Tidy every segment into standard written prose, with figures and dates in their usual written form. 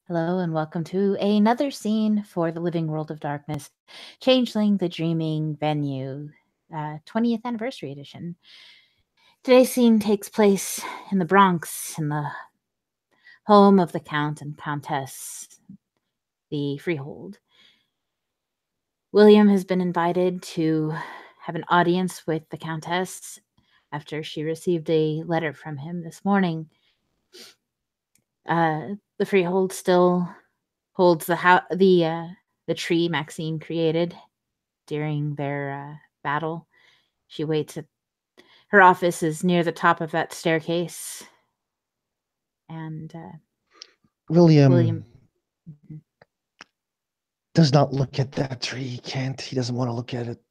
Hello and welcome to another scene for the Living World of Darkness, Changeling the Dreaming Venue, 20th Anniversary Edition. Today's scene takes place in the Bronx, in the home of the Count and Countess, the Freehold. William has been invited to have an audience with the Countess after she received a letter from him this morning. The Freehold still holds the tree Maxine created during their battle. She waits at her office is near the top of that staircase, and William William. Mhm. does not look at that tree. He can't. He doesn't want to look at it.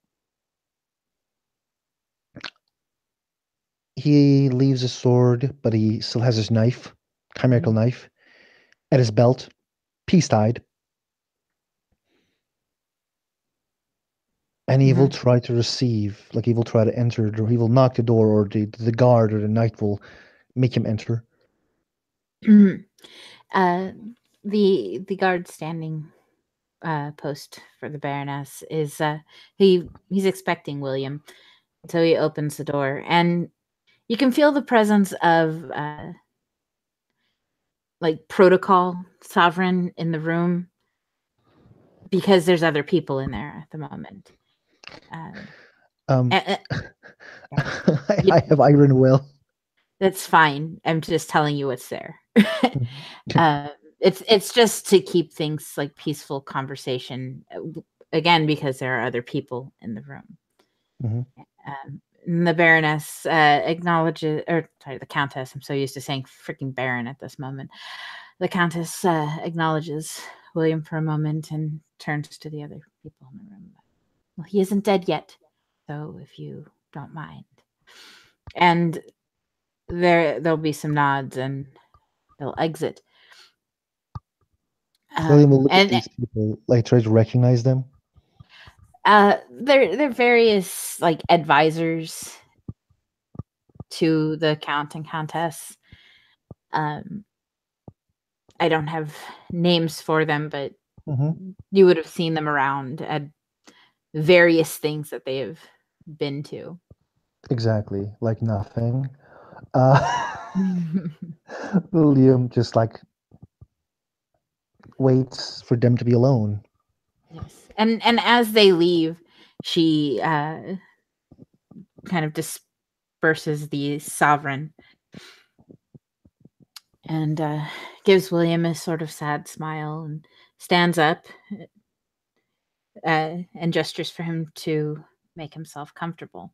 He leaves his sword, but he still has his knife, chimerical knife, at his belt, peace-tied. And he will try to receive, like he will try to enter, or he will knock the door, or the guard or the knight will make him enter. uh, the guard standing post for the Baroness is he's expecting William, so he opens the door, and you can feel the presence of like protocol sovereign in the room because there's other people in there at the moment. Um, Yeah, I have iron will. that's fine. I'm just telling you what's there. uh, it's just to keep things like peaceful conversation. Again, because there are other people in the room. Mhm. The Baroness acknowledges, or sorry, the Countess. I'm so used to saying freaking Baron at this moment. The Countess acknowledges William for a moment and turns to the other people in the room. Well, he isn't dead yet, so if you don't mind. And there'll be some nods and they'll exit. William will look at And these people, like try to recognize them. they're various like advisors to the Count and Countess. Um, I don't have names for them, but you would have seen them around at various things that they have been to. Exactly, like nothing. Uh, William just like waits for them to be alone. Yes, and as they leave, she kind of disperses the sovereign and gives William a sort of sad smile and stands up and gestures for him to make himself comfortable.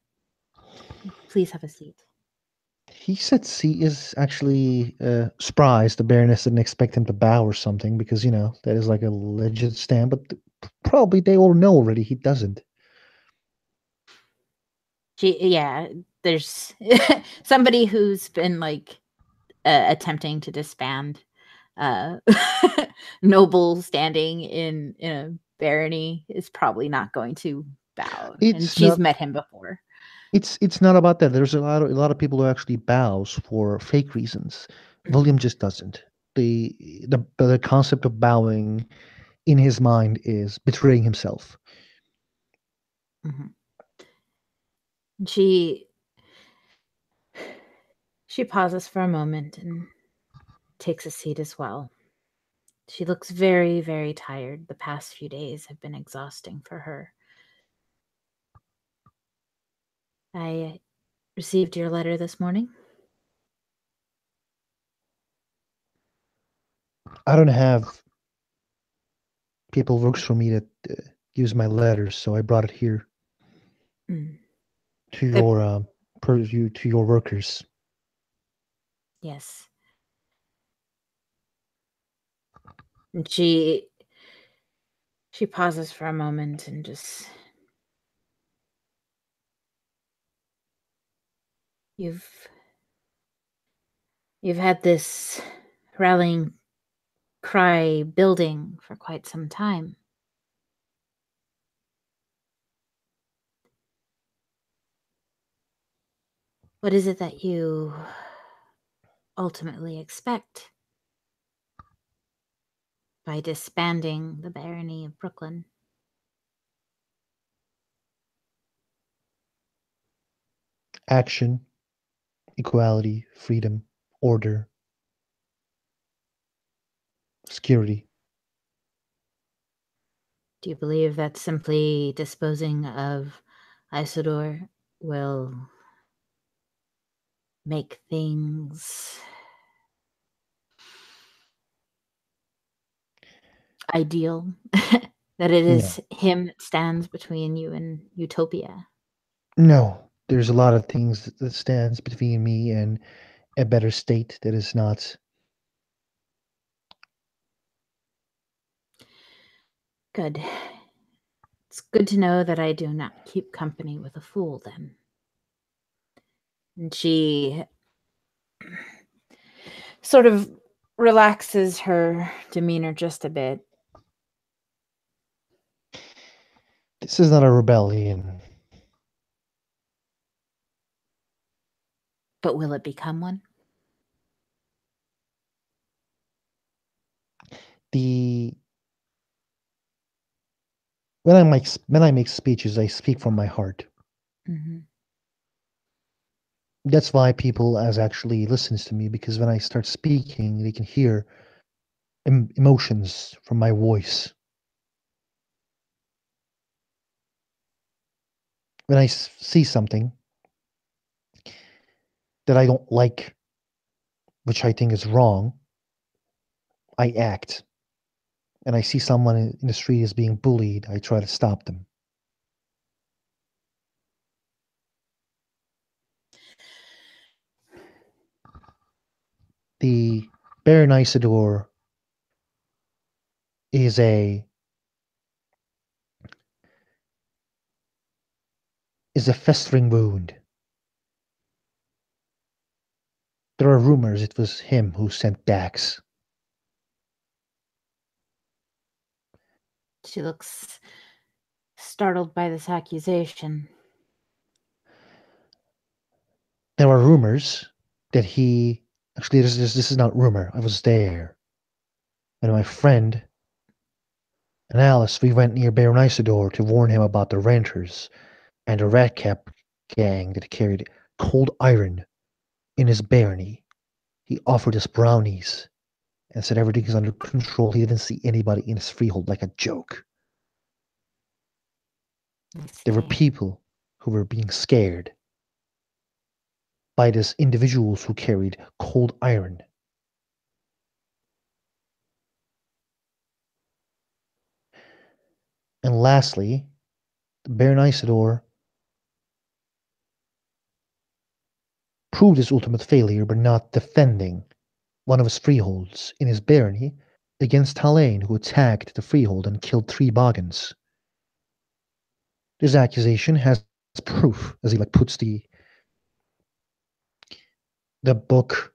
Please have a seat. He said he is actually surprised the Baroness didn't expect him to bow or something because, that is like a legit stand, but probably they all know already he doesn't. There's somebody who's been like attempting to disband uh, noble standing in a barony is probably not going to bow, and It's she's not met him before. it's not about that. There's a lot of people who actually bows for fake reasons. William just doesn't. The concept of bowing in his mind is betraying himself. Mhm. She she pauses for a moment and takes a seat as well. She looks very, very tired. The past few days have been exhausting for her. I received your letter this morning. I don't have people works for me that use my letters, so I brought it here Mm. to Uh, your to your workers. yes. And she pauses for a moment and just you've you've had this rallying cry building for quite some time. What is it that you ultimately expect? by disbanding the barony of Brooklyn. Action, equality, freedom, order, security. Do you believe that simply disposing of Isidore will make things ideal? That it No. is him that stands between you and utopia? No. There's a lot of things that stands between me and a better state that is not. Good. It's good to know that I do not keep company with a fool, then. And she sort of relaxes her demeanor just a bit. This is not a rebellion. But will it become one? The when I make speeches, I speak from my heart. Mm-hmm. That's why people as actually listens to me, because when I start speaking, they can hear emotions from my voice. When I see something that I don't like, which I think is wrong, I act. And I see someone in the street is being bullied, I try to stop them. The Baron Isidore is a festering wound. There are rumors it was him who sent Dax. She looks startled by this accusation. There are rumors that he actually this is not rumor. I was there, and my friend and Alice, we went near Baron Isidore to warn him about the renters and a ratcap gang that carried cold iron in his barony. He offered us brownies and said everything is under control. He didn't see anybody in his freehold, like a joke. There were people who were being scared by these individuals who carried cold iron. And lastly, Baron Isidore proved his ultimate failure by not defending one of his freeholds in his barony against Talain, who attacked the freehold and killed 3 Boggans. This accusation has proof, as he puts the book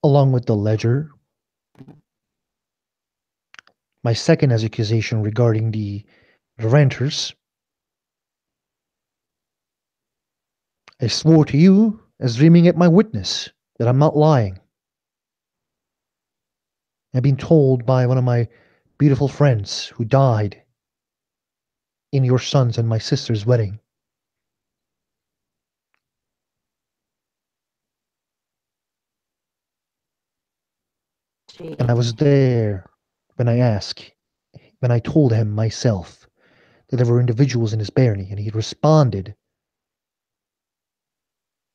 along with the ledger. My second accusation regarding the renters. I swore to you, as dreaming at my witness, that I'm not lying. I've been told by one of my beautiful friends who died in your son's and my sister's wedding. And I was there when when I told him myself that there were individuals in his barony, and he responded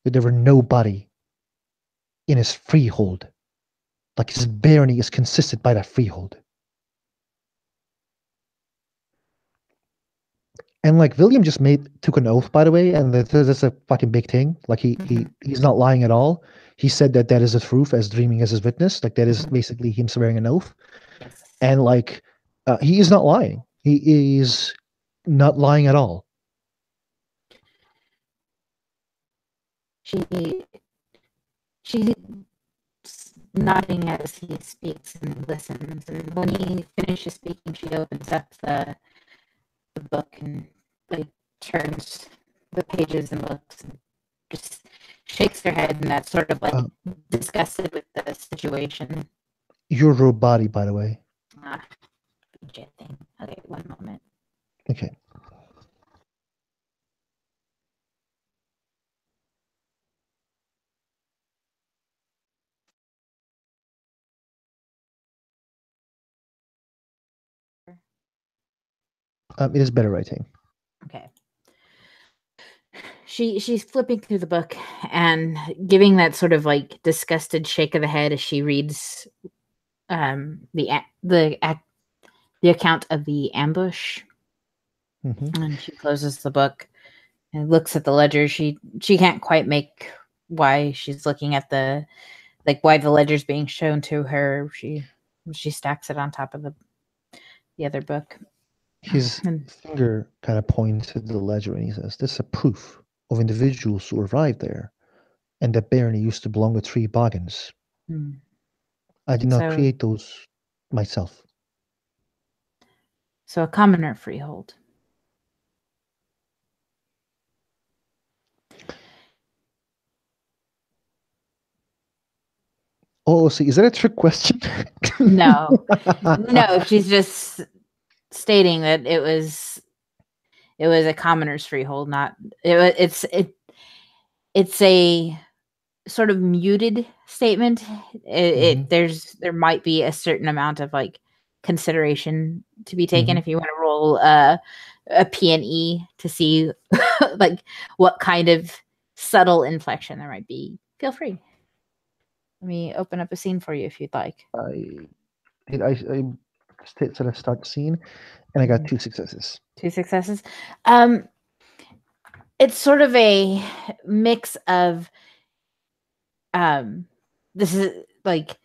that there were nobody in his freehold. Like his barony is consisted by that freehold. And William just took an oath, by the way, and that's a fucking big thing. He's not lying at all. He said that is the truth, as dreaming as his witness. That is basically him swearing an oath. Yes. And he is not lying. He is not lying at all. She's nodding as he speaks and listens. And when he finishes speaking, she opens up the book and turns the pages and looks and just shakes her head, and that's sort of disgusted with the situation. You're a body, by the way. Ah, budget thing. Okay, one moment. Okay. It is better writing. Okay. She's flipping through the book and giving that sort of like disgusted shake of the head as she reads the account of the ambush. Mm-hmm. And she closes the book and looks at the ledger. She can't quite make why she's looking at the like why the ledger's being shown to her. She stacks it on top of the other book. His And finger kind of points to the ledger and he says, "This is a proof of individuals who arrived there and that barony used to belong to 3 Boggins. I did not so create those myself." so a commoner freehold. Oh, see, is that a trick question? No. No, she's just stating that it was a commoner's freehold, not it's a sort of muted statement. Hmm. There might be a certain amount of like consideration to be taken Hmm. if you want to roll a P&E to see like what kind of subtle inflection there might be. Feel free. Let me open up a scene for you if you'd like. I said I start the scene, and I got 2 successes. 2 successes. Um, it's sort of a mix of um, this is like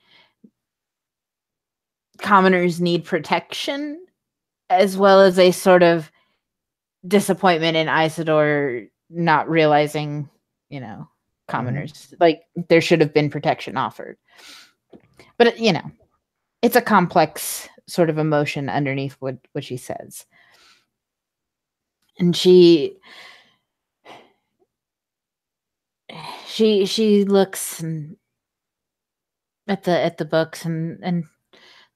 commoners need protection as well as a sort of disappointment in Isidore not realizing, you know, Hmm. commoners like there should have been protection offered. But it's a complex sort of emotion underneath what she says. And she looks at the books and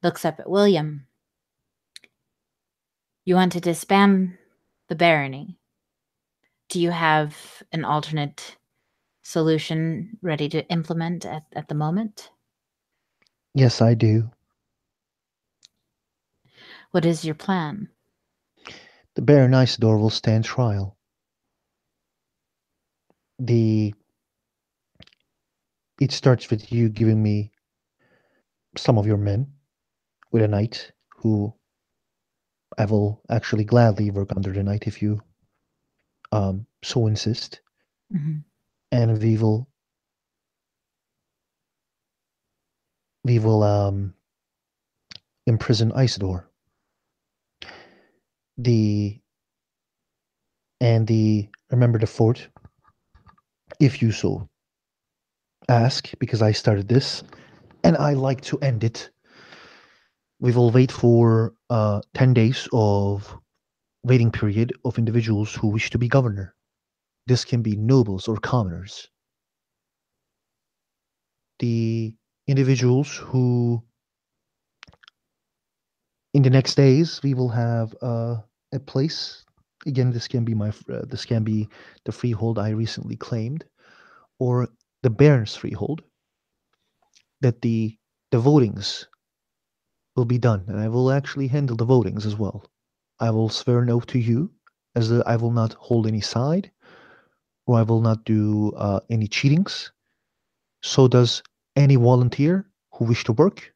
looks up at William. You want to disband the barony. Do you have an alternate solution ready to implement at the moment? Yes, I do. What is your plan? The Baron Isidore will stand trial. The It starts with you giving me some of your men with a knight who I will actually gladly work under the knight if you so insist, Mm-hmm. and we will imprison Isidore. The the remember the fort if you so ask, because I started this and I like to end it. We will wait for 10 days of waiting period of individuals who wish to be governor. This can be nobles or commoners. The individuals who in the next days we will have a place. Again, this can be the freehold I recently claimed, or the baron's freehold. That the votings will be done, and I will actually handle the votings as well. I will swear an oath to you, as I will not hold any side, or I will not do any cheatings. So does any volunteer who wish to work.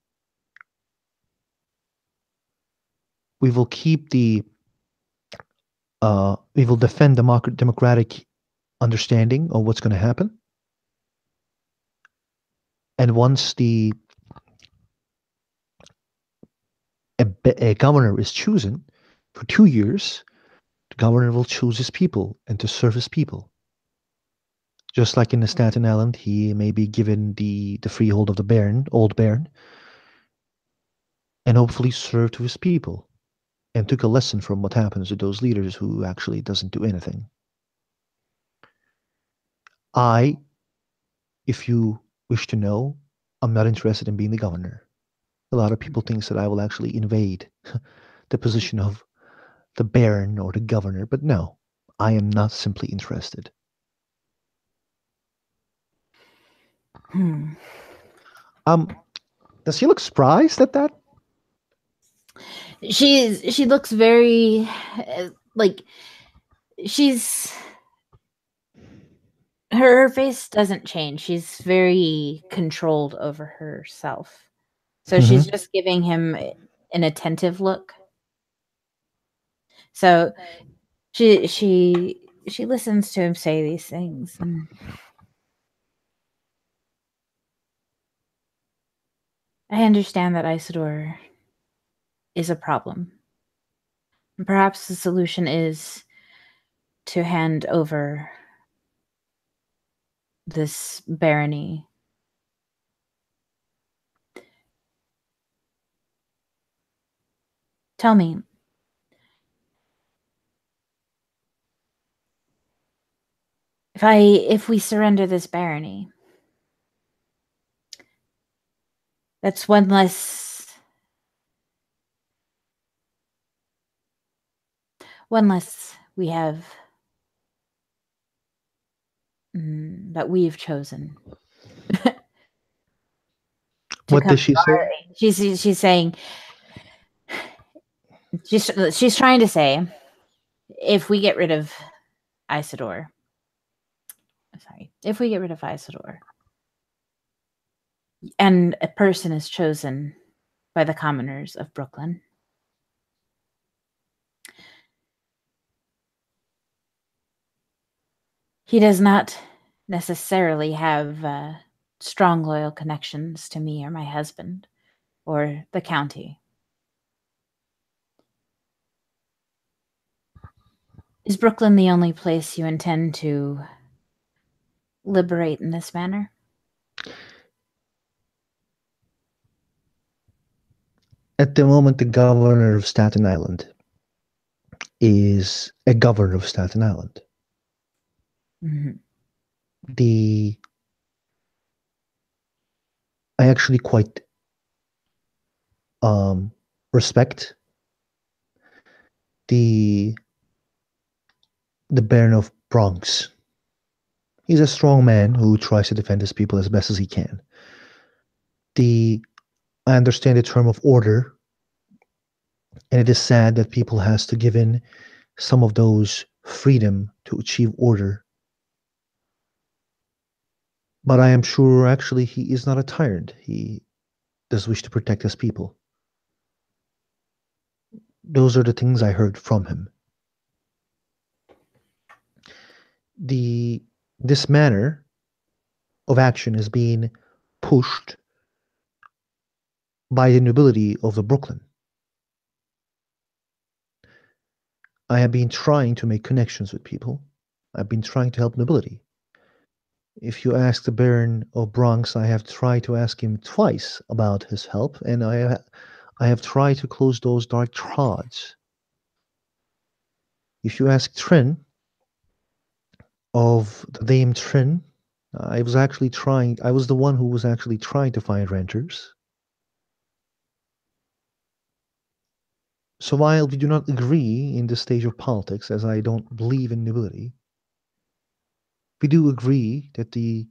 We will keep we will defend democratic understanding of what's going to happen. And once a governor is chosen for 2 years, the governor will choose his people and to serve his people. Just like in the Staten Island, he may be given the freehold of the Baron, old Baron, and hopefully serve to his people, and took a lesson from what happens to those leaders who actually doesn't do anything. I, if you wish to know, I'm not interested in being the governor. A lot of people thinks that I will actually invade the position of the Baron or the Governor, but no, I am not simply interested. Hmm. Um, does he look surprised at that? She looks very like she's her face doesn't change. She's very controlled over herself. So she's Hmm. just giving him an attentive look. So she listens to him say these things, and I understand that Isidore is a problem. And perhaps the solution is to hand over this barony. Tell me, if we surrender this barony, that's one less we have that we've chosen to What come does to she our say? aid. She's saying she's trying to say if we get rid of Isidore, if we get rid of Isidore, and a person is chosen by the commoners of Brooklyn, he does not necessarily have strong, loyal connections to me or my husband or the county. Is Brooklyn the only place you intend to liberate in this manner? At the moment, the governor of Staten Island is a governor of Staten Island. Mm-hmm. The I actually quite um, respect the Baron of Bronx. He's a strong man who tries to defend his people as best as he can. The I understand the term of order, and it is sad that people has to give in some of those freedom to achieve order. But I am sure actually he is not a tyrant. He does wish to protect his people. Those are the things I heard from him. The This manner of action is being pushed by the nobility of the Brooklyn. I have been trying to make connections with people. I've been trying to help nobility. If you ask the Baron of Bronx, I have tried to ask him twice about his help, and I have tried to close those dark trods. If you ask Trin of the Dame Trin, I was the one who was actually trying to find renters. So while we do not agree in this stage of politics, as I don't believe in nobility, we do agree that the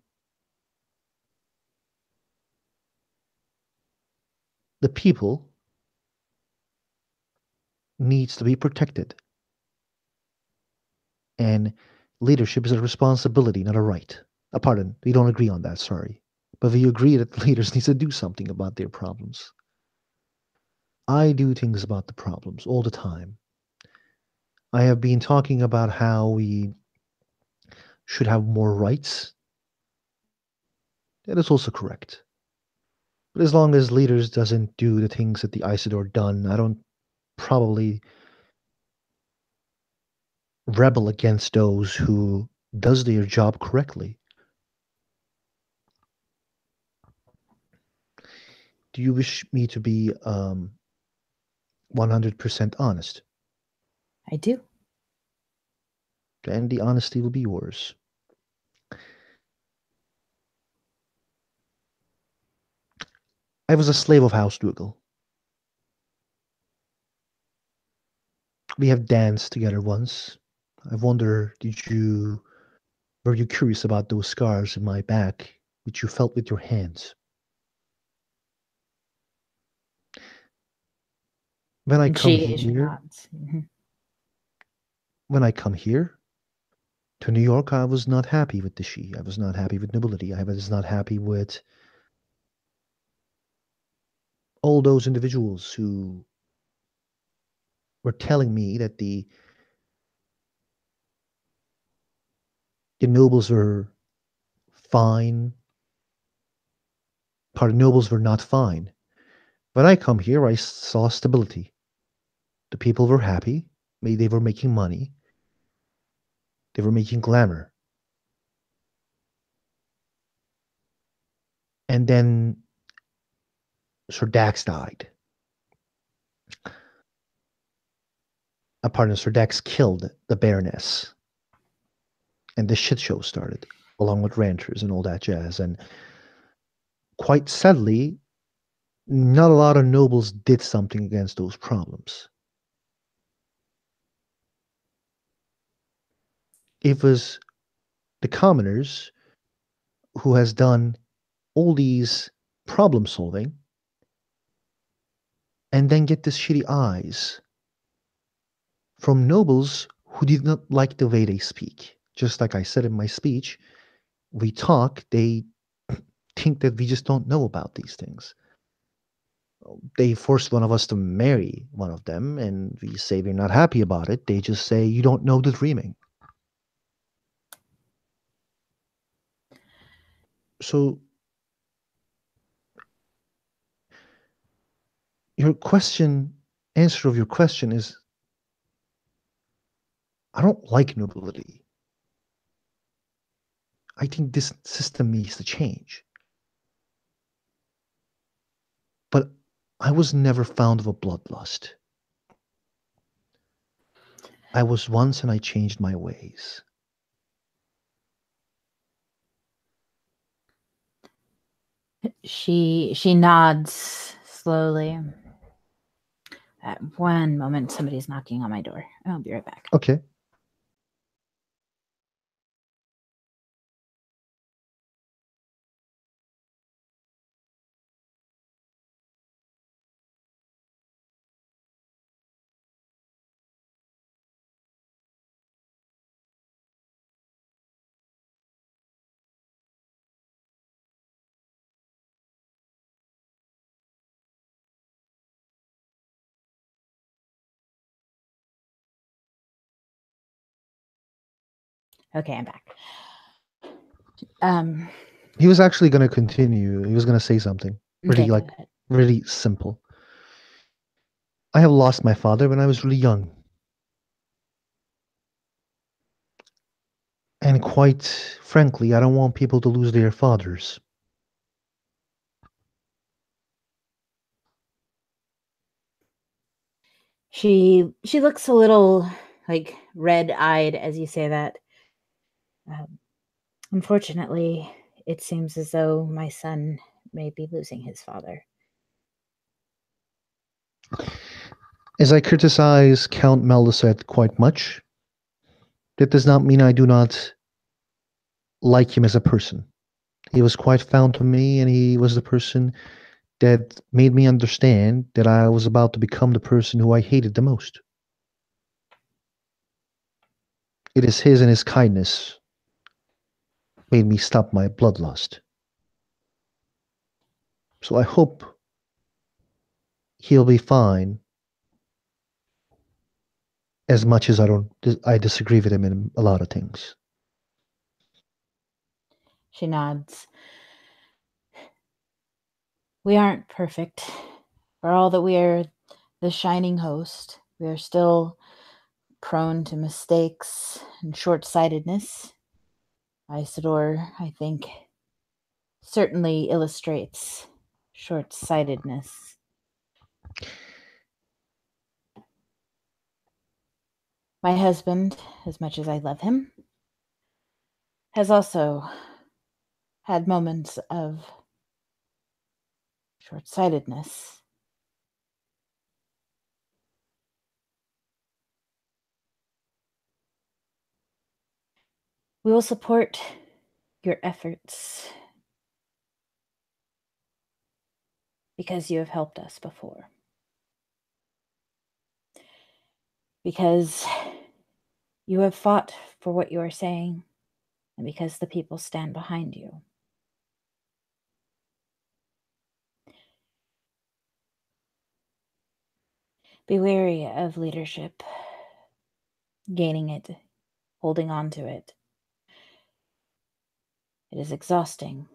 people needs to be protected, and leadership is a responsibility, not a right. Pardon, we don't agree on that. Sorry, but we agree that leaders need to do something about their problems. I do things about the problems all the time. I have been talking about how we should have more rights. That is also correct. But as long as leaders doesn't do the things that the Isidore done, I don't probably rebel against those who does their job correctly. Do you wish me to be 100% honest? I do. Then the honesty will be yours. I was a slave of House Dougal. We have danced together once. I wonder, were you curious about those scars in my back, which you felt with your hands? When I come She here, nods. Mhm. when I come here to New York, I was not happy with the she. I was not happy with nobility. I was not happy with all those individuals who were telling me that the nobles were fine, part of nobles were not fine. When I come here, I saw stability. The people were happy. They were making money. They were making glamour. And then Sir Dax died. Pardon, Sir Dax killed the Baroness, and the shit show started, along with ranters and all that jazz. And quite sadly, not a lot of nobles did something against those problems. It was the commoners who has done all these problem solving and then get this shitty eyes from nobles who did not like the way they speak. Just like I said in my speech, we talk, they think that we just don't know about these things. They forced one of us to marry one of them, and we say we're not happy about it. They just say, you don't know the dreaming. So, your question, answer of your question is I don't like nobility. I think this system needs to change. But I was never fond of a bloodlust. I was once and I changed my ways. She nods slowly. At one moment, somebody's knocking on my door. I'll be right back. Okay. Okay, I'm back. Um, He was actually going to continue. He was going to say something okay, really, go like, ahead. really simple. I have lost my father when I was really young. And quite frankly, I don't want people to lose their fathers. She looks a little like red-eyed as you say that. Um, Unfortunately, it seems as though my son may be losing his father. As I criticize Count Melisette quite much, that does not mean I do not like him as a person. He was quite found to me, and he was the person that made me understand that I was about to become the person who I hated the most. It is his and his kindness made me stop my bloodlust. So I hope he'll be fine as much as I disagree with him in a lot of things. She nods. We aren't perfect. For all that we are the shining host, we are still prone to mistakes and short sightedness. Isidore, I think, certainly illustrates short sightedness. My husband, as much as I love him, has also had moments of short-sightedness. We will support your efforts because you have helped us before. Because you have fought for what you are saying, and because the people stand behind you. Be wary of leadership, gaining it, holding on to it. It is exhausting.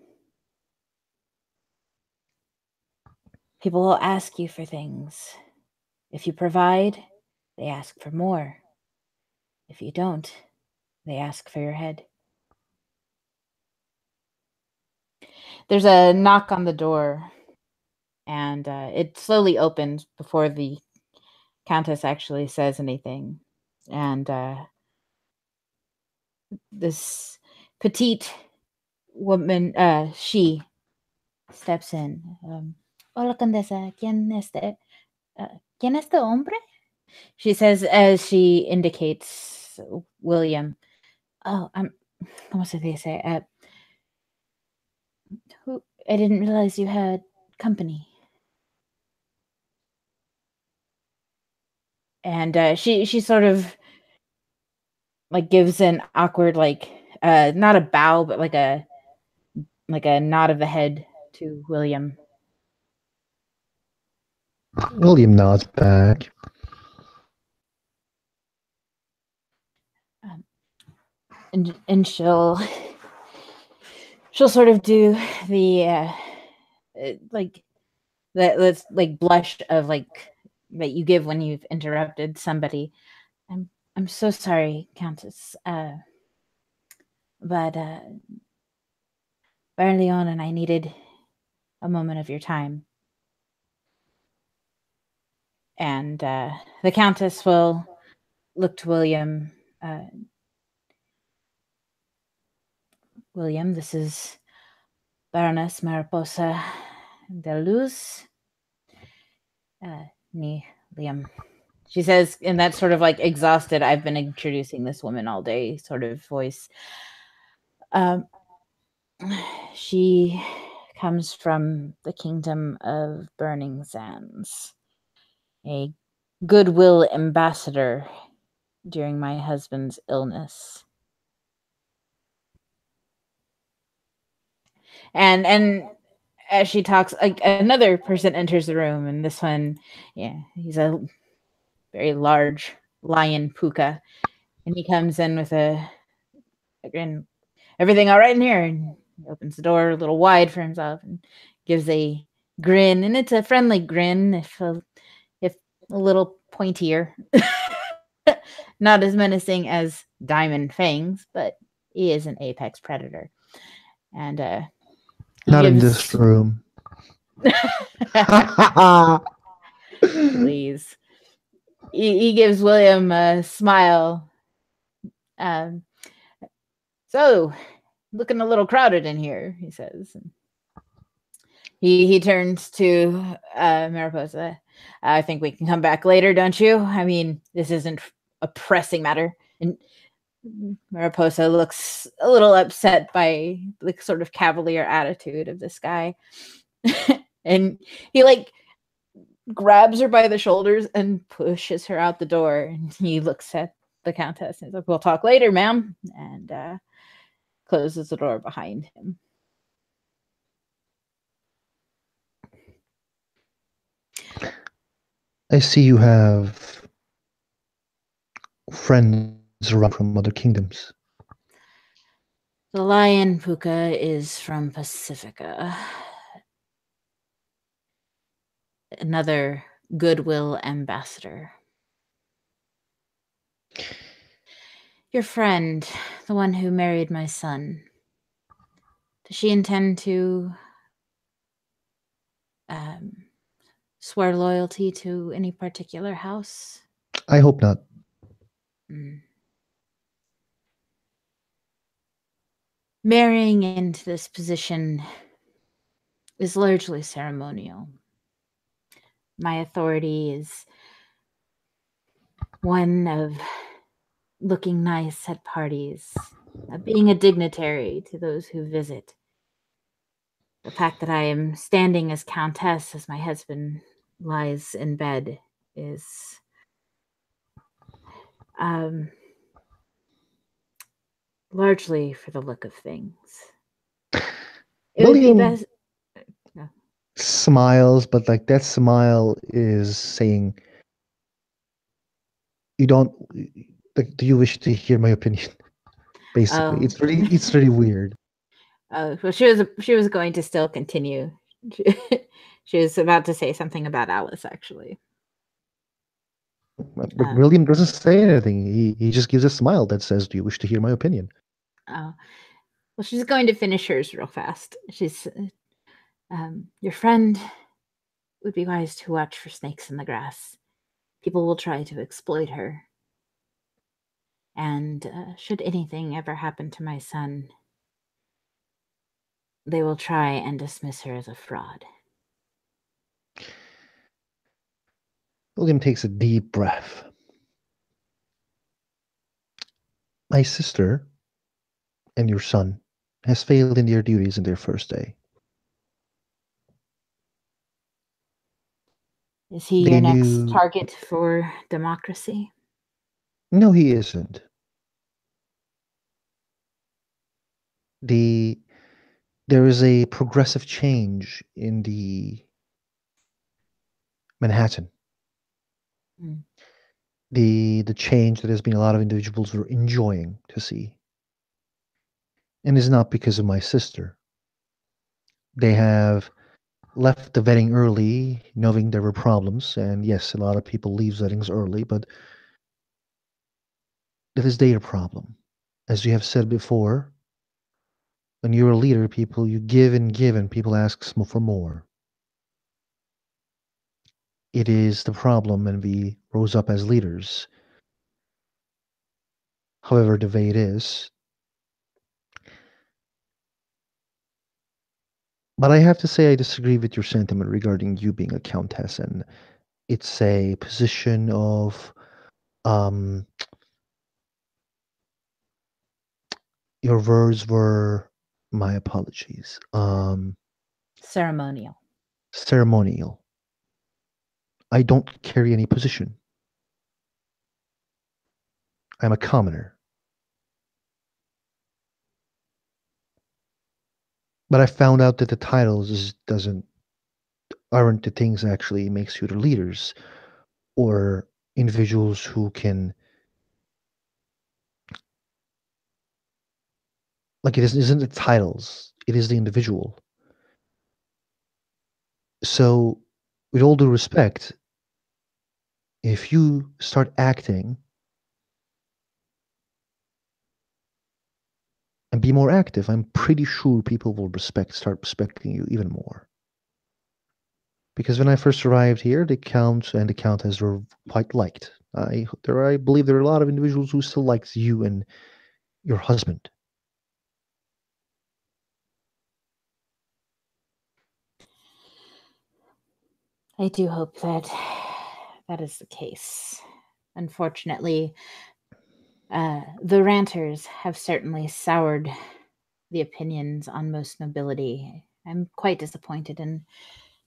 People will ask you for things. If you provide, they ask for more. If you don't, they ask for your head. There's a knock on the door, and it slowly opens before the Countess actually says anything. And this petite woman, she steps in. Hola, Condesa. ¿Quién es este hombre? She says as she indicates William. Oh, ¿cómo se dice? I didn't realize you had company. And she sort of like gives an awkward not a bow but like a nod of the head to William. William nods back. And she'll sort of do the like that's like blush of like that you give when you've interrupted somebody. I'm so sorry, Countess. But Baron Leon and I needed a moment of your time. And the Countess will look to William. William, this is Baroness Mariposa de Luz. Ni Liam. She says in that sort of like exhausted, I've been introducing this woman all day sort of voice. She comes from the kingdom of Burning Sands, a goodwill ambassador during my husband's illness. And as she talks, like another person enters the room, and this one, yeah, he's a very large lion puka, and he comes in with a grin. Everything all right in here? And he opens the door a little wide for himself and gives a grin, and it's a friendly grin, if a little pointier. Not as menacing as Diamond Fangs, but he is an apex predator. And not in this room. Please. He gives William a smile. So, looking a little crowded in here, he says. He turns to Mariposa. I think we can come back later, don't you? I mean, this isn't a pressing matter. And Mariposa looks a little upset by the sort of cavalier attitude of this guy. And he like grabs her by the shoulders and pushes her out the door. And he looks at the Countess and he's like, we'll talk later, ma'am. And closes the door behind him. I see you have friends around from other kingdoms. The lion puka is from Pacifica. Another goodwill ambassador. Your friend, the one who married my son, does she intend to swear loyalty to any particular house? I hope not. Marrying into this position is largely ceremonial. My authority is one of looking nice at parties, of being a dignitary to those who visit. The fact that I am standing as Countess as my husband lies in bed is um, largely for the look of things. It would be William best. No. smiles, but like that smile is saying, "You don't. Like, do you wish to hear my opinion?" Basically, Oh, it's really weird. well, she was going to still continue. She, she was about to say something about Alice, actually. But Um, William doesn't say anything. He just gives a smile that says, "Do you wish to hear my opinion?" oh, well, she's going to finish hers real fast. She's your friend would be wise to watch for snakes in the grass. People will try to exploit her. And should anything ever happen to my son, they will try and dismiss her as a fraud. William takes a deep breath. My sister and your son has failed in their duties in their first day. Is he They your next knew. target for democracy? No, he isn't. The There is a progressive change in the Manhattan. Mm. The change that has been a lot of individuals were enjoying to see, and is not because of my sister. They have left the wedding early, knowing there were problems, and yes, a lot of people leave weddings early, but it is their problem. As you have said before, when you're a leader, people you give, and people ask for more. It is the problem when we rose up as leaders. However, the way it is, but I have to say I disagree with your sentiment regarding you being a countess, and it's a position of um your words were, my apologies, Ceremonial. ceremonial. I don't carry any position. I'm a commoner. But I found out that the titles doesn't aren't the things that actually makes you the leaders or individuals who can, like, isn't the titles, it is the individual. So with all due respect, if you start acting and be more active, I'm pretty sure people will start respecting you even more. Because when I first arrived here, the count and the countess were quite liked. I believe there are a lot of individuals who still likes you and your husband. I do hope that that is the case. Unfortunately, the ranters have certainly soured the opinions on most nobility. I'm quite disappointed in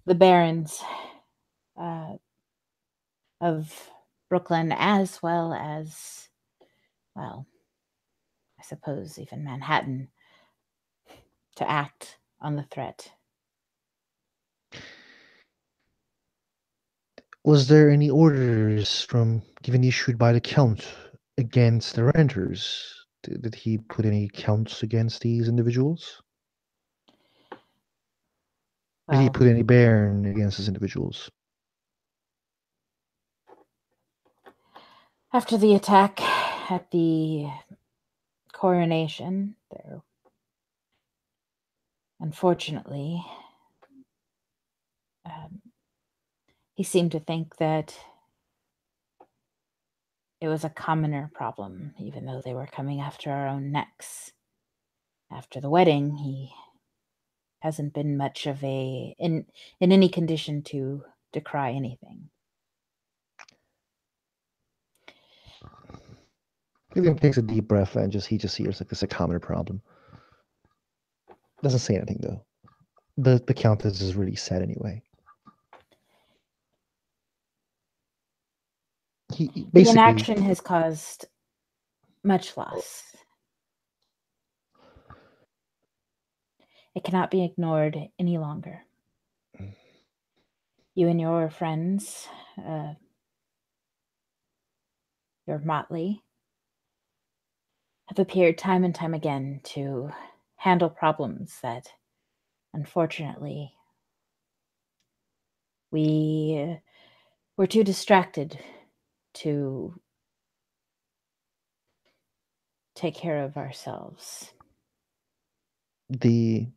the barons uh, of Brooklyn, as well as, well, I suppose even Manhattan, to act on the threat. Was there any orders from given issued by the count against the renters? Did he put any counts against these individuals? Did he Well, put any baron against these individuals? after the attack at the coronation, there, unfortunately, um, he seemed to think that it was a commoner problem, even though they were coming after our own necks. After the wedding, he hasn't been much of a in any condition to decry anything. William takes a deep breath and he just hears like this a common problem. Doesn't say anything though. The Countess is really sad anyway. He The basically inaction has caused much loss. It cannot be ignored any longer. You and your friends, your motley, have appeared time and time again to handle problems that, unfortunately, we were too distracted to take care of ourselves. the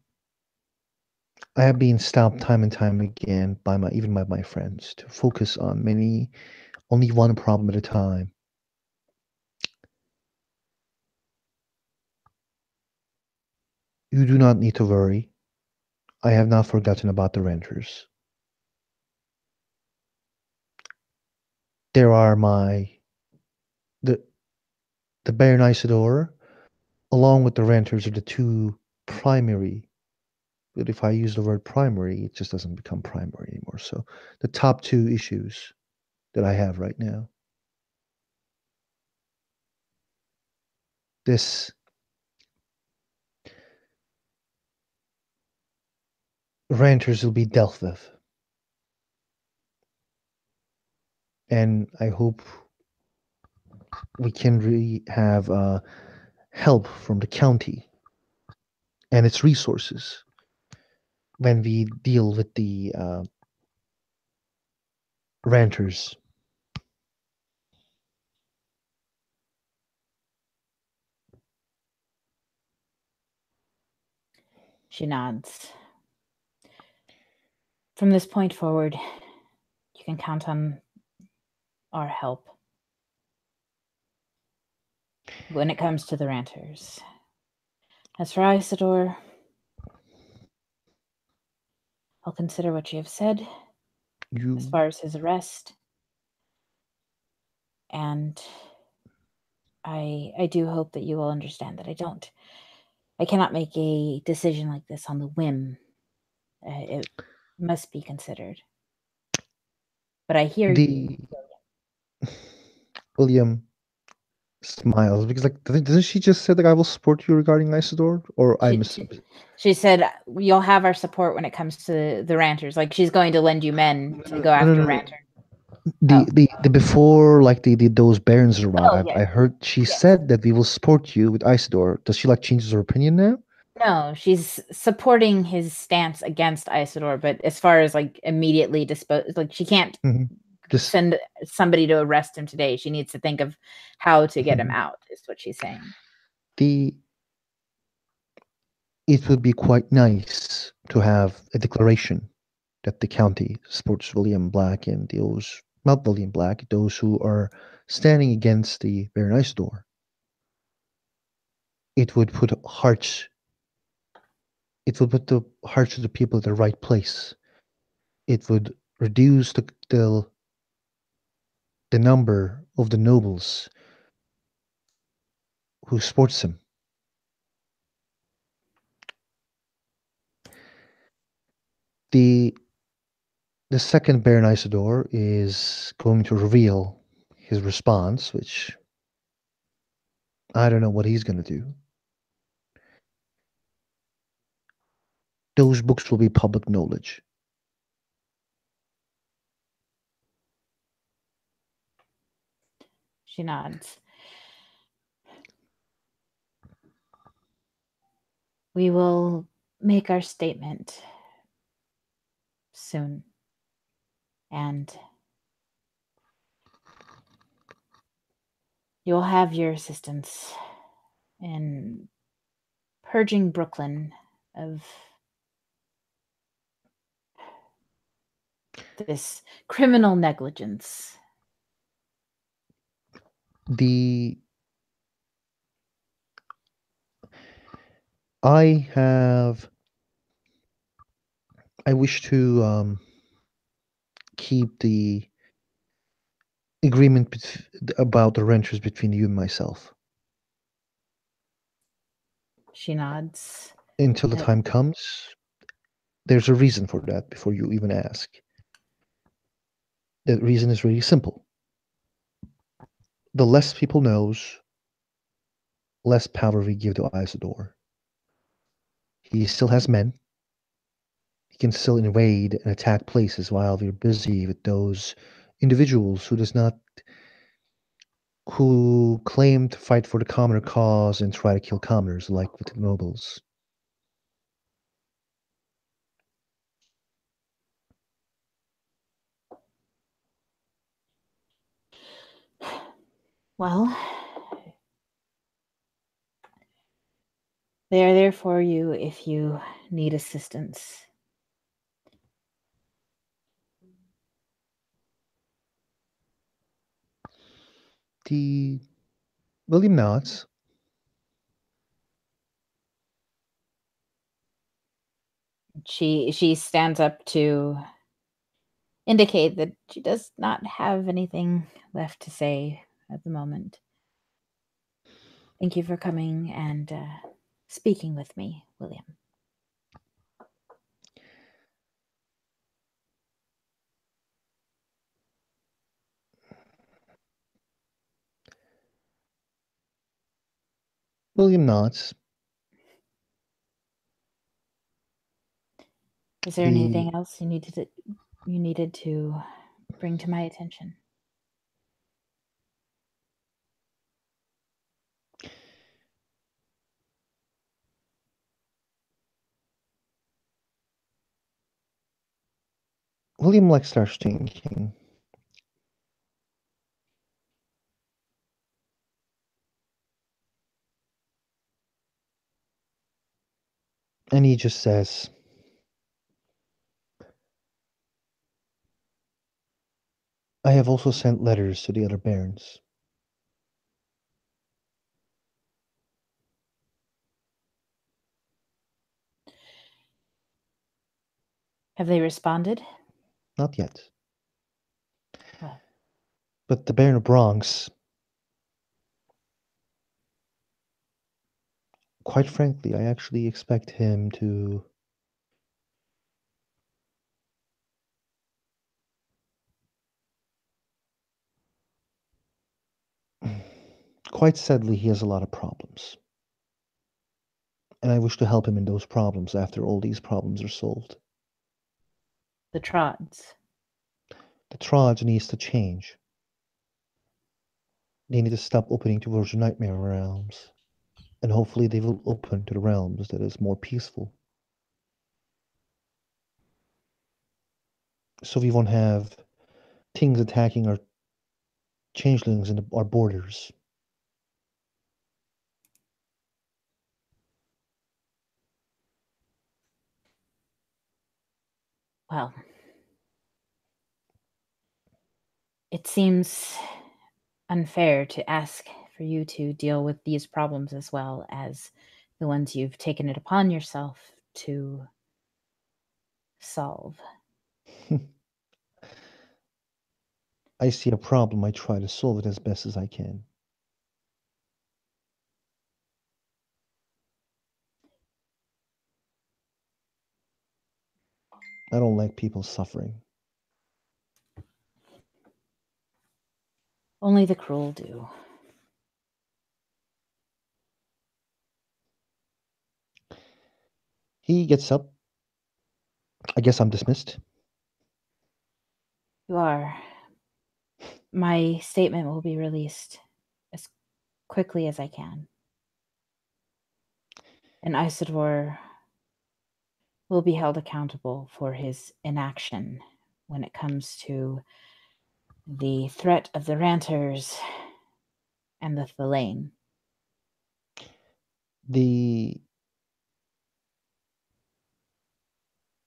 I have been stopped time and time again by my friends to focus on many only one problem at a time. You do not need to worry. I have not forgotten about the renters. There are the the Baron Isidore, along with the renters, are the two primary. But if I use the word primary, it just doesn't become primary anymore. So the top two issues that I have right now. This renters will be dealt with, and I hope we can really have help from the county and its resources when we deal with the renters. She nods. From this point forward, you can count on our help when it comes to the ranters. As for Isidore, I'll consider what you have said as You, far as his arrest, and I do hope that you will understand that I cannot make a decision like this on the whim. It must be considered. But I hear you. the William smiles because like doesn't she just say that I will support you regarding Isidore, or I She, miss. she, she said, "You'll have our support when it comes to the ranters. Like she's going to lend you men No, to no, go no, no, after no, no. ranters." Oh, The before like the those barons oh arrived, yes, I heard she yes. said that we will support you with Isidore. Does she like changes her opinion now? No, she's supporting his stance against Isidore, but as far as like immediately dispose, like she can't Hmm. Just send somebody to arrest him today. She needs to think of how to get him mhm. out, is what she's saying. the It would be quite nice to have a declaration that the county supports William Black and those not William Black, those who are standing against the Baron Isidore. It would put hearts it would put the hearts of the people at the right place. It would reduce the number of the nobles who supports him. The the second Baron Isidore is going to reveal his response, which I don't know what he's going to do. Those books will be public knowledge. She nods. We will make our statement soon. And you'll have your assistance in purging Brooklyn of this criminal negligence. The I have I wish to keep the agreement about the renters between you and myself She nods. until the Uh, time comes. There's a reason for that before you even ask. The reason is really simple. The less people knows, less power we give to Isidore. He still has men. He can still invade and attack places while we're busy with those individuals who claim to fight for the commoner cause and try to kill commoners like with the nobles. well, they are there for you if you need assistance. The William nods. She stands up to indicate that she does not have anything left to say at the moment. Thank you for coming and speaking with me, William. William nods. Is there The anything else you needed to bring to my attention? William like starts thinking, and he just says, "I have also sent letters to the other barons. Have they responded? Not yet, Well, but the Baron of Bronx, quite frankly, I actually expect him to quite sadly, he has a lot of problems. And I wish to help him in those problems after all these problems are solved. the Trods. The Troj needs to change. They need to stop opening towards the nightmare realms. And hopefully they will open to the realms that is more peaceful. So we won't have things attacking our changelings and our borders. Well, it seems unfair to ask for you to deal with these problems as well as the ones you've taken it upon yourself to solve. I see a problem, I try to solve it as best as I can. I don't like people suffering. Only the cruel do. He gets up. I guess I'm dismissed. You are. My statement will be released as quickly as I can. And Isidore will be held accountable for his inaction when it comes to the threat of the ranters and the Thelaine. The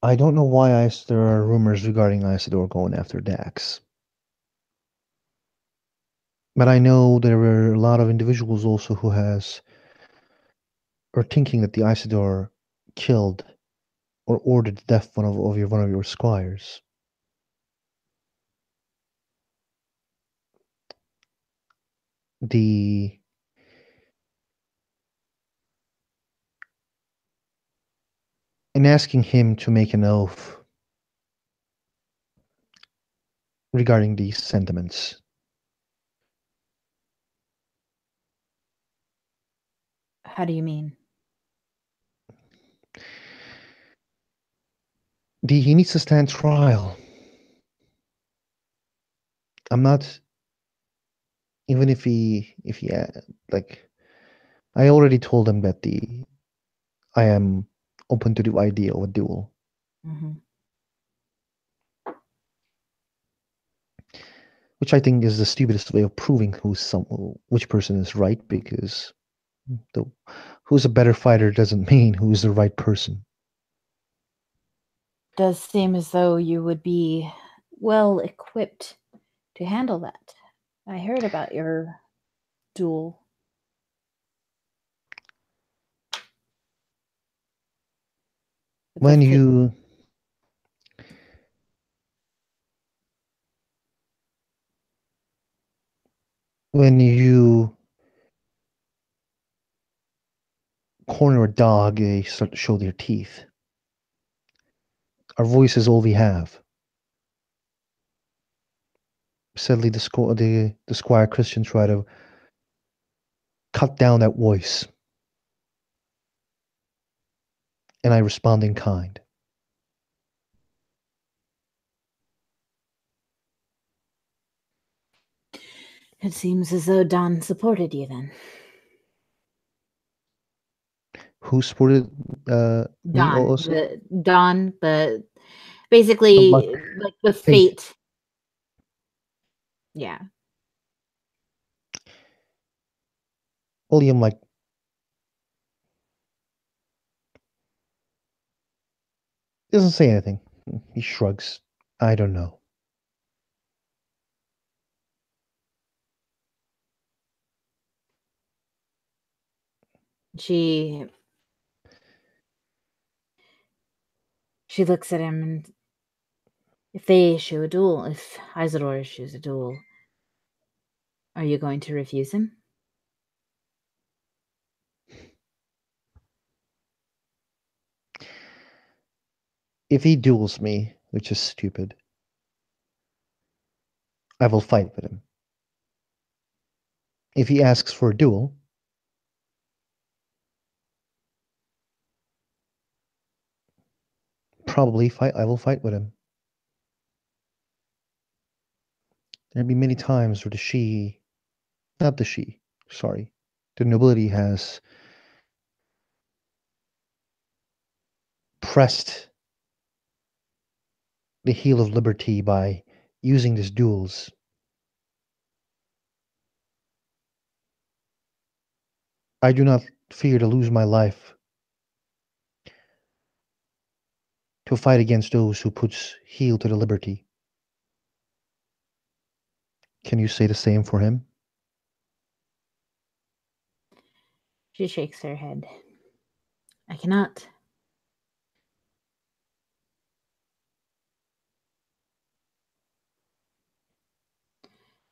I don't know why there are rumors regarding Isidore going after Dax. But I know there were a lot of individuals also who has or thinking that the Isidore killed or ordered the death of one of your squires. The In asking him to make an oath regarding these sentiments, How do you mean? he needs to stand trial. I'm not even if he like I already told him that the I am open to the idea of a duel, Hmm. which I think is the stupidest way of proving which person is right because the who's a better fighter doesn't mean who's the right person. Does seem as though you would be well equipped to handle that. I heard about your duel with the When fate. you when you corner a dog, they start to show their teeth. Our voice is all we have. Sadly, the Squire Christian try to cut down that voice, and I respond in kind. It seems as though Don supported you then. Who supported me Don, also? the Oh, my basically like the fate. fate. Yeah. William doesn't say anything. He shrugs. I don't know. She she looks at him and if they issue a duel, if Isidore issues a duel, are you going to refuse him? If he duels me, which is stupid, I will fight with him. If he asks for a duel, probably fight. I will fight with him. There'll be many times where not the sorry, the nobility has pressed the heel of liberty by using these duels. I do not fear to lose my life to fight against those who puts heel to the liberty. Can you say the same for him? She shakes her head. I cannot.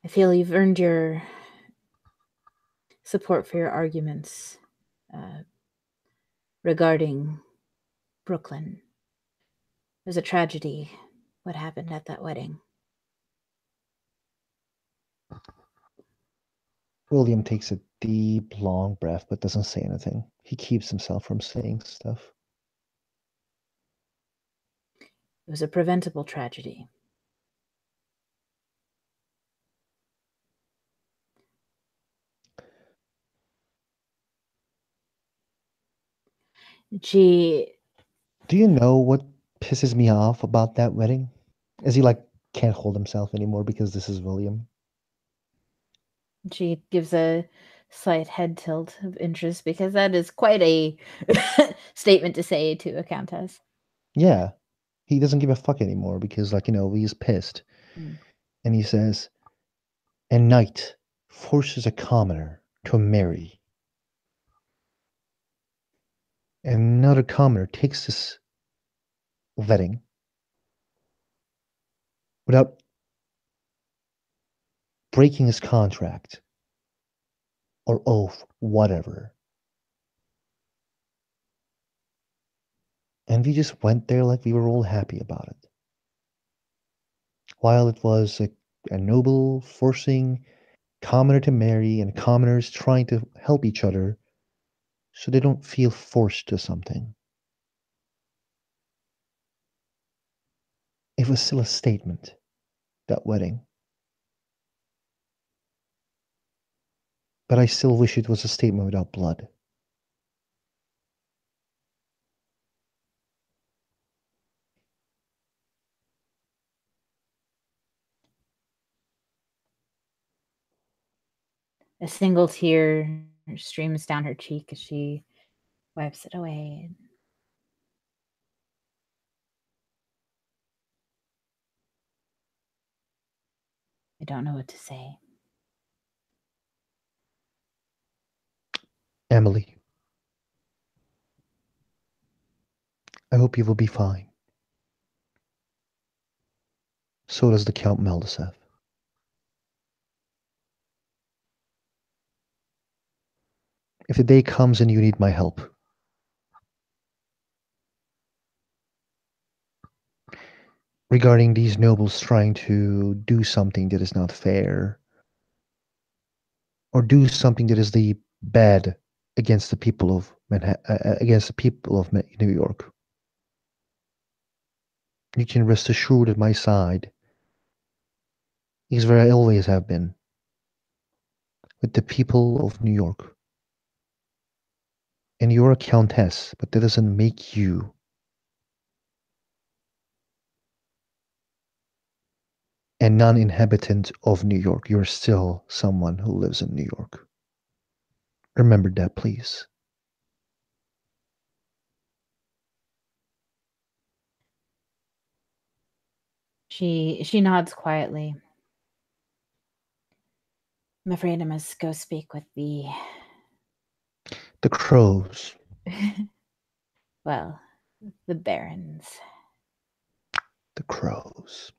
I feel you've earned your support for your arguments uh, regarding Brooklyn. There's a tragedy. What happened at that wedding? William takes a deep, long breath but doesn't say anything. He keeps himself from saying stuff. It was a preventable tragedy. She Do you know what pisses me off about that wedding? Is he can't hold himself anymore because this is William? she gives a slight head tilt of interest because that is quite a statement to say to a countess. Yeah, he doesn't give a fuck anymore because he's pissed. Mm. And he says, "A knight forces a commoner to marry, and another commoner takes this wedding without breaking his contract or oath, whatever. And we just went there like we were all happy about it. While it was a noble forcing commoner to marry and commoners trying to help each other so they don't feel forced to something. It was still a statement, that wedding. But I still wish it was a statement without blood. A single tear streams down her cheek as she wipes it away. I don't know what to say. Emily, I hope you will be fine. So does the Count Meldeseth. If the day comes and you need my help, regarding these nobles trying to do something that is not fair, or do something that is the bad against the people of against the people of New York, you can rest assured at my side is where I always have been, with the people of New York. And you're a countess, but that doesn't make you a non-inhabitant of New York. You're still someone who lives in New York. Remember that, please. She nods quietly. I'm afraid I must go speak with The crows. well, the barons. The crows.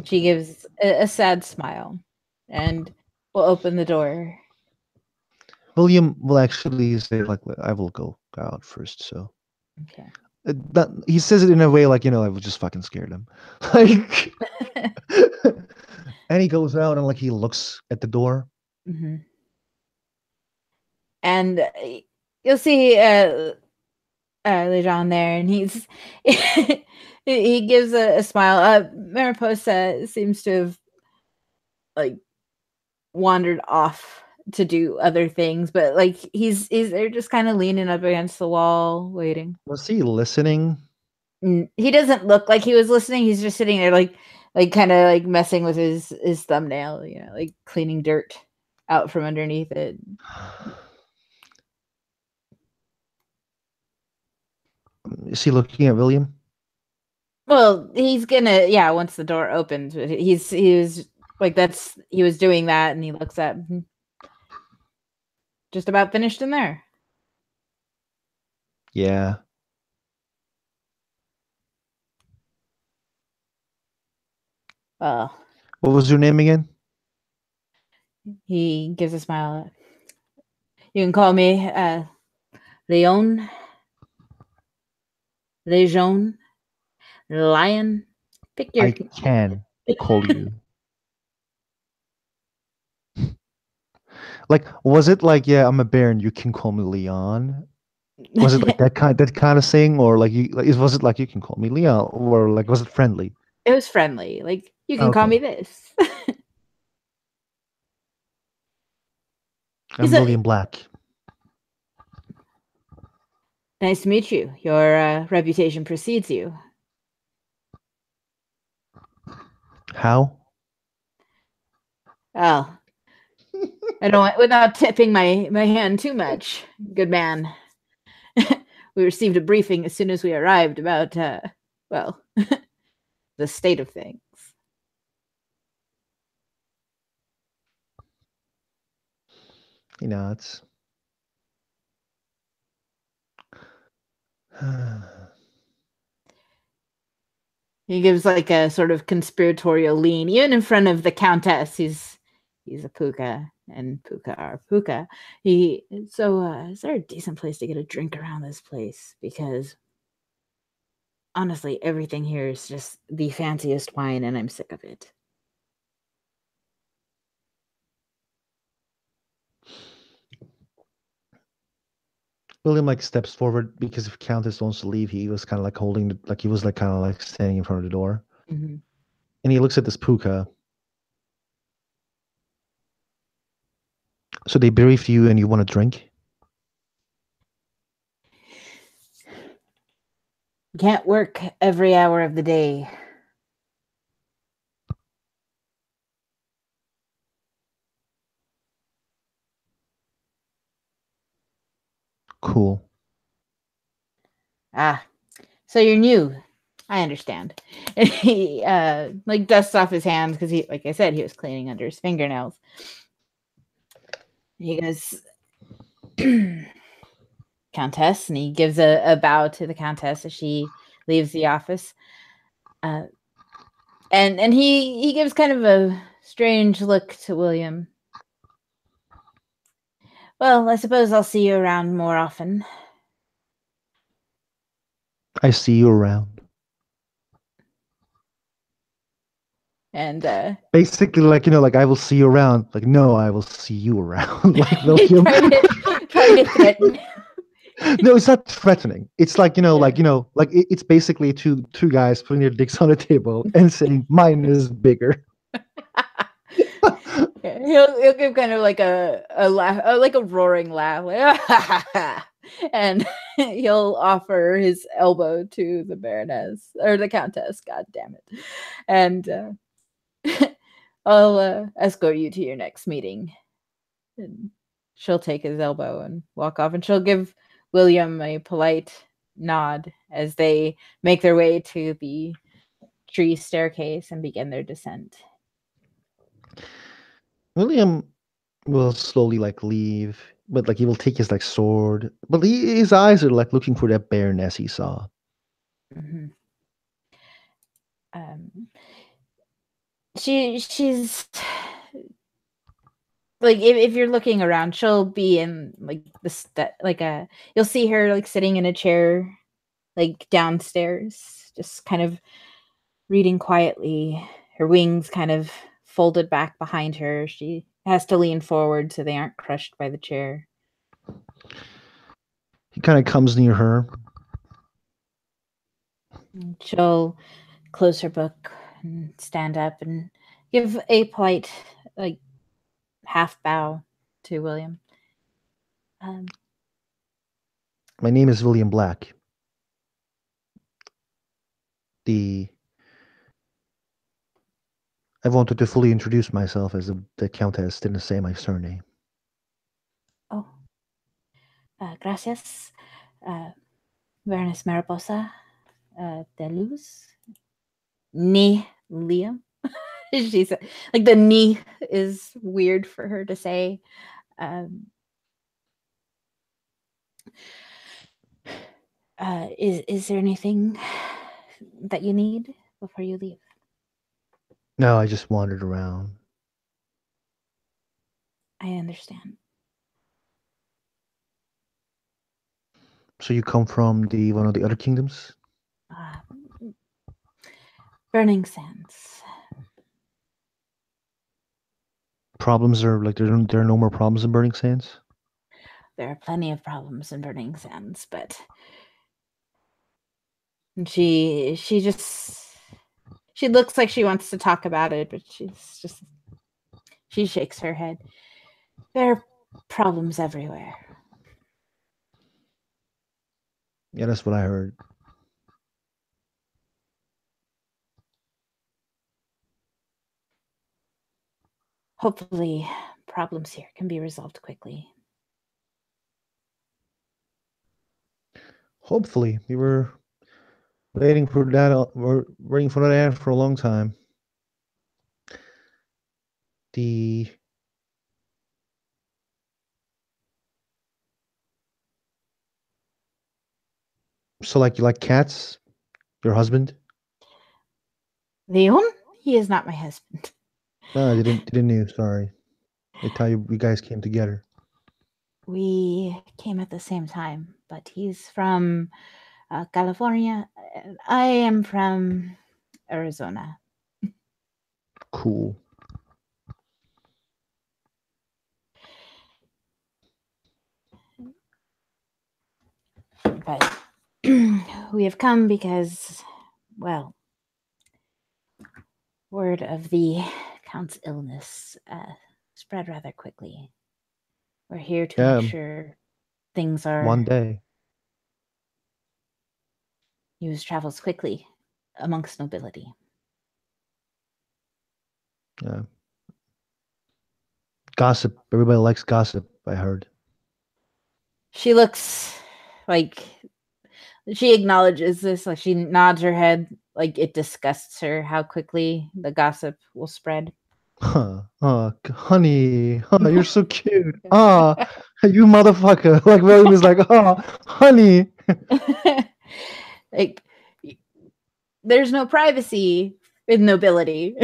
She gives a sad smile and will open the door. William will actually say, like, I will go out first, so. Okay. He says it in a way like, I was just fucking scared him. Like, and he goes out and, like, he looks at the door. Mm-hmm. And you'll see Lejon there, and he gives a smile. Mariposa seems to have like wandered off to do other things, but like he's they're just kind of leaning up against the wall, waiting. Was he listening? He doesn't look like he was listening. He's just sitting there, like kind of like messing with his thumbnail, like cleaning dirt out from underneath it. Is he looking at William? Well, he's gonna, yeah, once the door opens, he was like he was doing that, and he looks at just about finished in there. Yeah. Well, What was your name again? he gives a smile. You can call me Leon, Lejon, Lion. Pick your. I can call you. Like, was it like, yeah, I'm a baron, you can call me Leon? Was it like that kind of thing, or like was it like you can call me Leon, or like was it friendly? It was friendly. Like, you can call Okay, me this. He's I'm William Black. nice to meet you. Your reputation precedes you. How? Well, I don't without tipping my hand too much. Good man. We received a briefing as soon as we arrived about well, the state of things. It's He gives like a sort of conspiratorial lean, even in front of the Countess. He's a puka, and puka are puka. Is there a decent place to get a drink around this place? Because honestly, everything here is just the fanciest wine, and I'm sick of it. William like steps forward because if Countess wants to leave, he was kind of like holding, like he was like kind of like standing in front of the door, Mm-hmm. and he looks at this puka. So they briefed you, and you want a drink? Can't work every hour of the day. Cool. Ah, so you're new. I understand. And he like dusts off his hands because he, like I said, he was cleaning under his fingernails. He goes, Countess, and he gives a bow to the Countess as she leaves the office. Uh, and he gives kind of a strange look to William. Well, I suppose I'll see you around more often. I see you around. And Basically, like like I will see you around. Like no, I will see you around. Like he William. tried to threaten. No, it's not threatening. It's like Yeah. like it's basically two guys putting their dicks on the table and saying mine is bigger. Yeah, he'll give kind of like a laugh, like a roaring laugh, like, and he'll offer his elbow to the Baroness or the Countess. God damn it! And I'll escort you to your next meeting. And she'll take his elbow and walk off, and she'll give William a polite nod as they make their way to the tree staircase and begin their descent. William will slowly like leave, but like he will take his like sword, but his eyes are like looking for that Baroness he saw. Mhm. Um, she's like if you're looking around, she'll be in like you'll see her like sitting in a chair like downstairs, just kind of reading quietly, her wings kind of folded back behind her. She has to lean forward so they aren't crushed by the chair. He kind of comes near her. And she'll close her book and stand up and give a polite like half bow to William. Um, My name is William Black. The I wanted to fully introduce myself as the Countess didn't say my surname. oh, gracias, uh, Baroness Mariposa de Luz. Ni Liam. She said, like the ni is weird for her to say. Um, is there anything that you need before you leave? No, I just wandered around. I understand. So you come from the one of the other kingdoms? Uh, Burning Sands. Problems are like there are no more problems in Burning Sands? There are plenty of problems in Burning Sands, but she just she looks like she wants to talk about it, but she shakes her head. There are problems everywhere. Yeah, that's what I heard. Hopefully, problems here can be resolved quickly. Hopefully, we were waiting for that. We're waiting for that ad for a long time. The So like you like cats? Your husband? Leon? He is not my husband. No, didn't you? Sorry. They tell you guys came together. We came at the same time, but he's from California. I am from Arizona. Cool. But we have come because, well, word of the Count's illness spread rather quickly. We're here to make Yeah, sure things are one day. news travels quickly amongst nobility. Yeah. Gossip. Everybody likes gossip, I heard. She looks like she acknowledges this, like she nods her head, like it disgusts her how quickly the gossip will spread. Huh. Honey. Huh, you're so cute. You motherfucker. Like William is like, honey. Like there's no privacy in nobility.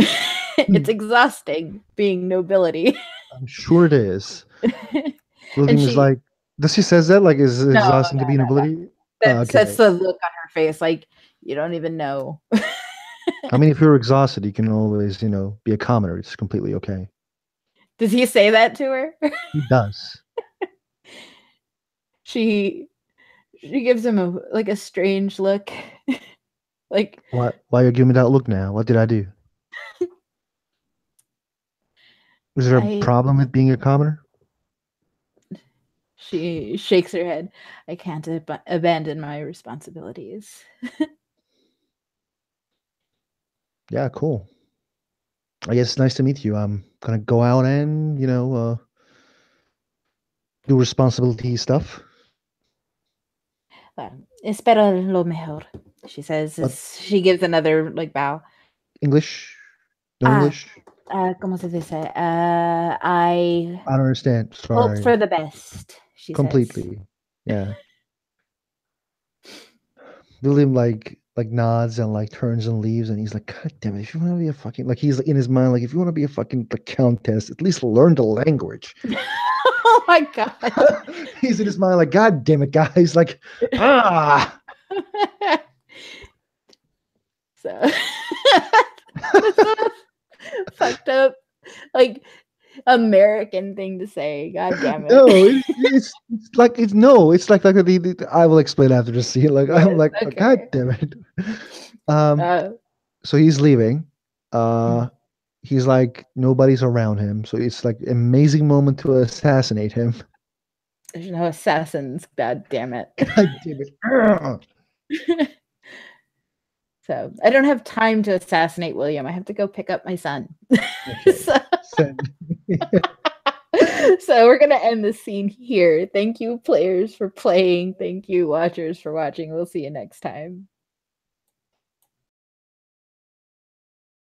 It's exhausting being nobility. I'm sure it is. And William is she like, does she says that? Like, is it no, exhausting to be an ability? that's Okay. the look on her face, like you don't even know. I mean, if you're exhausted, you can always, be a commoner. It's completely okay. Does he say that to her? He does. she she gives him a strange look. Like Why you giving me that look now? What did I do? Is there a I problem with being a commoner? she shakes her head. I can't abandon my responsibilities. Yeah, cool. I guess it's nice to meet you. I'm gonna go out and, do responsibility stuff. Well, espero lo mejor, she says What as she gives another like bow. English? No Ah, English? ¿Cómo se dice? I I don't understand. hope Sorry. for the best, she says. Completely. Yeah. William like nods and like turns and leaves, and he's like, God damn it! If you want to be a fucking like he's in his mind like if you want to be a fucking the countess, at least learn the language. Oh my god. He's in his mind like, God damn it, guys! Like, ah. So that's a fucked up, like American thing to say. God damn it. No, it's like it's no, it's like I will explain after the scene. Like I'm Yes, like, God okay. damn it. Um, Uh, so he's leaving. mm, He's like nobody's around him, so it's like amazing moment to assassinate him. there's no assassins. God damn it. God damn it. Ugh. So I don't have time to assassinate William. I have to go pick up my son. Okay. so, Send. so we're gonna end the scene here. Thank you, players, for playing. Thank you, watchers, for watching. We'll see you next time.